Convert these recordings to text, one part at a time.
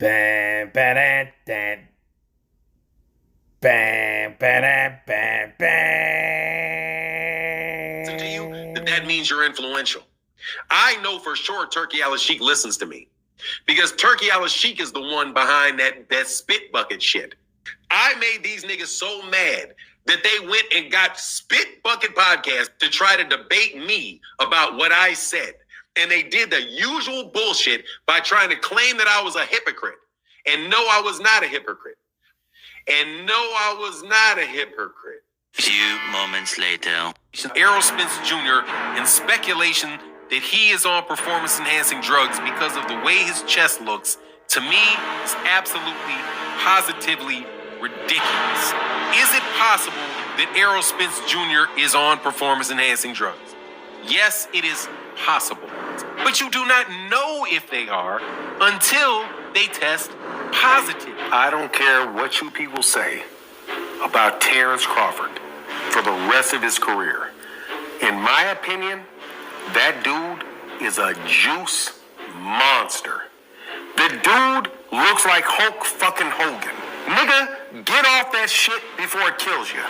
Bam, ba-da, da. Bam, ba-da, bam, To you, bam. that means you're influential. I know for sure Turkey Al Sheik listens to me because Turkey Al Sheik is the one behind that spit bucket shit. I made these niggas so mad that they went and got Spit Bucket Podcast to try to debate me about what I said. And they did the usual bullshit by trying to claim that I was a hypocrite. And no, I was not a hypocrite. And no, I was not a hypocrite. Few moments later. Errol Spence Jr. in speculation that he is on performance-enhancing drugs because of the way his chest looks, to me, is absolutely, positively ridiculous. Is it possible that Errol Spence Jr. is on performance-enhancing drugs? Yes, it is possible. But you do not know if they are until they test positive. I don't care what you people say about Terence Crawford for the rest of his career. In my opinion, that dude is a juice monster. The dude looks like Hulk fucking Hogan. Nigga, get off that shit before it kills you.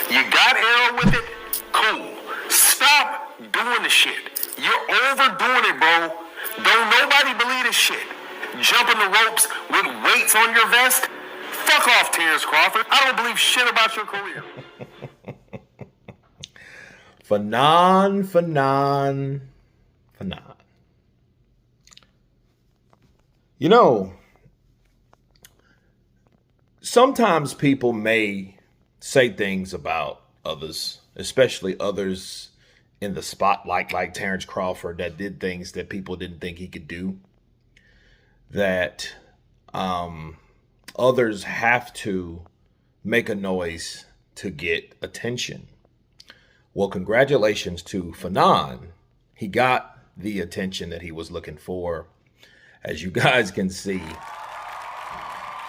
You got Arrow with it? Cool. Stop doing the shit. You're overdoing it, bro. Don't nobody believe this shit. Jumping the ropes with weights on your vest? Fuck off, Terence Crawford. I don't believe shit about your career. Fanon. You know, sometimes people may say things about others, especially others in the spotlight, like Terence Crawford, that did things that people didn't think he could do, that others have to make a noise to get attention. Well, congratulations to Fanon. He got the attention that he was looking for. As you guys can see,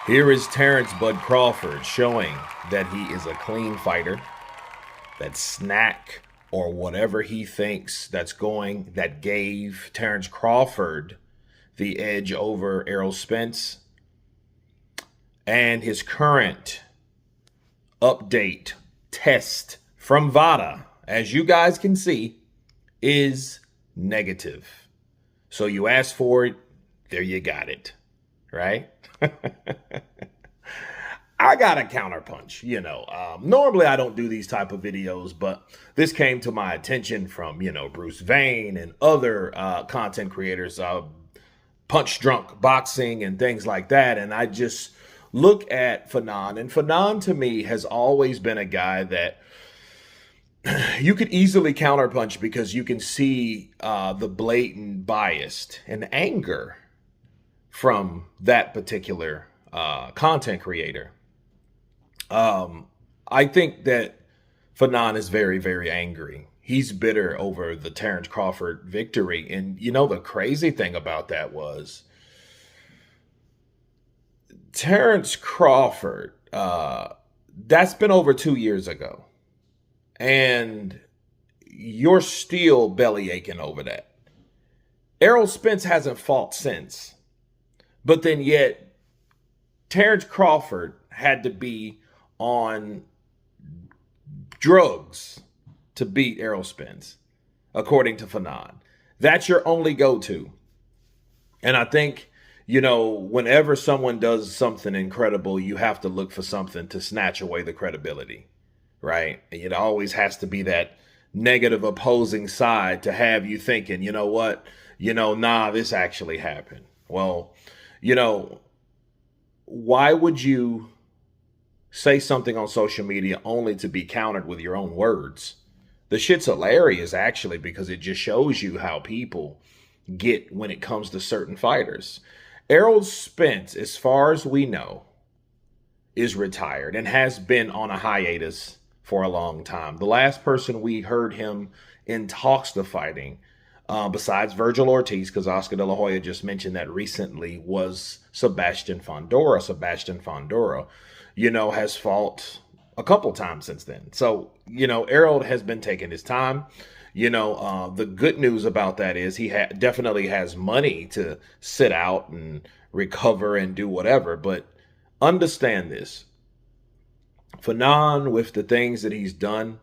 here is Terence Bud Crawford showing that he is a clean fighter. That snack or whatever he thinks that gave Terence Crawford the edge over Errol Spence. And his current update test from VADA, as you guys can see, is negative. So you asked for it, there you got it, right? I got a counterpunch, normally I don't do these type of videos, but this came to my attention from, Bruce Vane and other content creators, Punch Drunk Boxing and things like that. And I just look at Fanon, and Fanon to me has always been a guy that you could easily counterpunch because you can see the blatant bias and anger from that particular content creator. I think that Fanon is very, very angry. He's bitter over the Terence Crawford victory. And the crazy thing about that was Terence Crawford, that's been over 2 years ago. And you're still belly aching over that. Errol Spence hasn't fought since. But then yet, Terence Crawford had to be on drugs to beat Errol Spence, according to Fanon. That's your only go-to. And I think, whenever someone does something incredible, you have to look for something to snatch away the credibility, right? It always has to be that negative opposing side to have you thinking, you know what? Nah, this actually happened. Well, why would you say something on social media only to be countered with your own words? The shit's hilarious, actually, because it just shows you how people get when it comes to certain fighters. Errol Spence, as far as we know, is retired and has been on a hiatus for a long time. The last person we heard him in talks to fighting, besides Virgil Ortiz, because Oscar De La Hoya just mentioned that recently, was Sebastian Fondora. Sebastian Fondora, has fought a couple times since then. So, Errol has been taking his time. The good news about that is he definitely has money to sit out and recover and do whatever. But understand this. Fanon, with the things that he's done,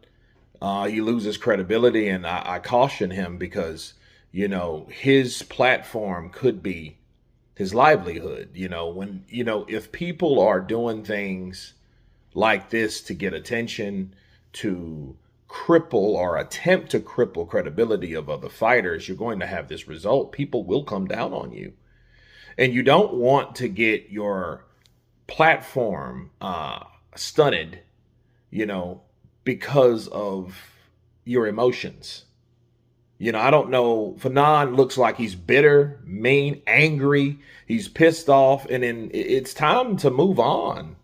he loses credibility. And I caution him because, his platform could be his livelihood. If people are doing things like this to get attention, to cripple or attempt to cripple credibility of other fighters, you're going to have this result. People will come down on you. And you don't want to get your platform stunted, because of your emotions. I don't know. Fanon looks like he's bitter, mean, angry. He's pissed off. And then it's time to move on.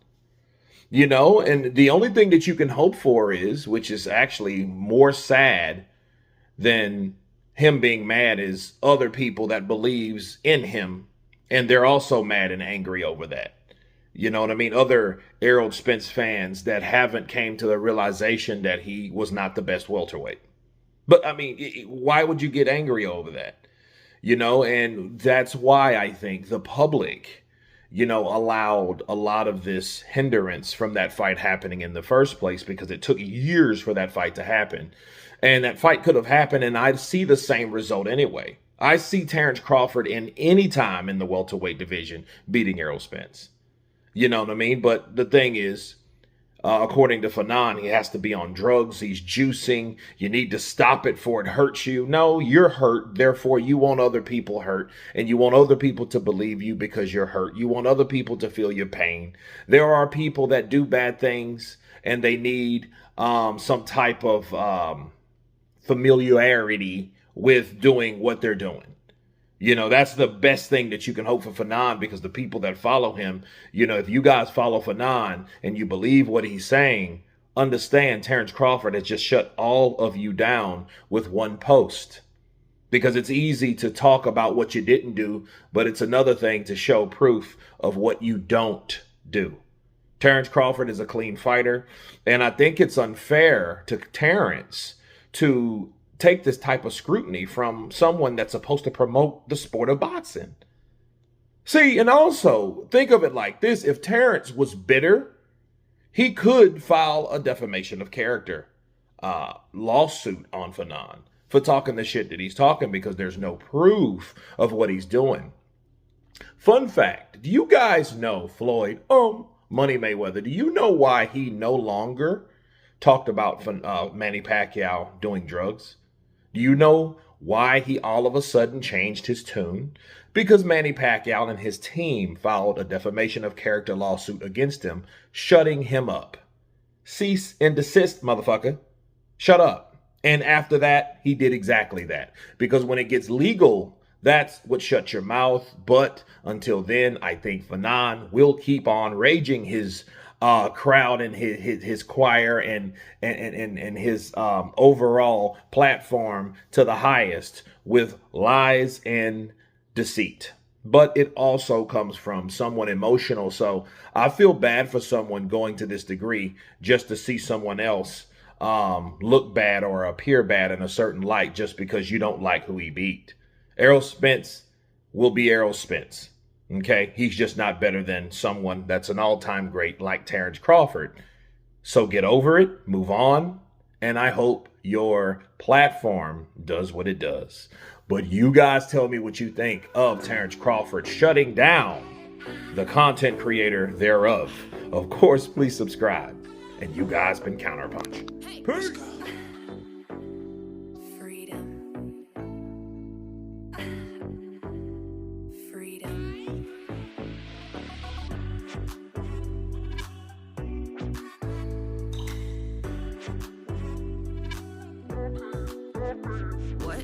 And the only thing that you can hope for is, which is actually more sad than him being mad, is other people that believes in him. And they're also mad and angry over that. You know what I mean? Other Errol Spence fans that haven't came to the realization that he was not the best welterweight. But I mean, why would you get angry over that? And that's why I think the public, allowed a lot of this hindrance from that fight happening in the first place, because it took years for that fight to happen. And that fight could have happened, and I'd see the same result anyway. I see Terence Crawford in any time in the welterweight division beating Errol Spence. You know what I mean? But the thing is, according to Fanon, he has to be on drugs. He's juicing. You need to stop it before it hurts you. No, you're hurt. Therefore, you want other people hurt. And you want other people to believe you because you're hurt. You want other people to feel your pain. There are people that do bad things and they need some type of familiarity with doing what they're doing. That's the best thing that you can hope for Fanon, because the people that follow him, if you guys follow Fanon and you believe what he's saying, understand Terence Crawford has just shut all of you down with one post. Because it's easy to talk about what you didn't do, but it's another thing to show proof of what you don't do. Terence Crawford is a clean fighter, and I think it's unfair to Terence to take this type of scrutiny from someone that's supposed to promote the sport of boxing. See, and also think of it like this. If Terence was bitter, he could file a defamation of character lawsuit on Fanon for talking the shit that he's talking, because there's no proof of what he's doing. Fun fact, do you guys know Floyd, Money Mayweather, do you know why he no longer talked about Manny Pacquiao doing drugs? Do you know why he all of a sudden changed his tune? Because Manny Pacquiao and his team filed a defamation of character lawsuit against him, shutting him up. Cease and desist, motherfucker. Shut up. And after that, he did exactly that. Because when it gets legal, that's what shuts your mouth. But until then, I think Fanon will keep on raging his crowd and his choir and his overall platform to the highest with lies and deceit. But it also comes from someone emotional. So I feel bad for someone going to this degree just to see someone else look bad or appear bad in a certain light just because you don't like who he beat. Errol Spence will be Errol Spence. Okay, he's just not better than someone that's an all-time great like Terence Crawford. So get over it, move on, and I hope your platform does what it does. But you guys tell me what you think of Terence Crawford shutting down the content creator thereof. Of course, please subscribe. And you guys been Counterpunch. Peace. What?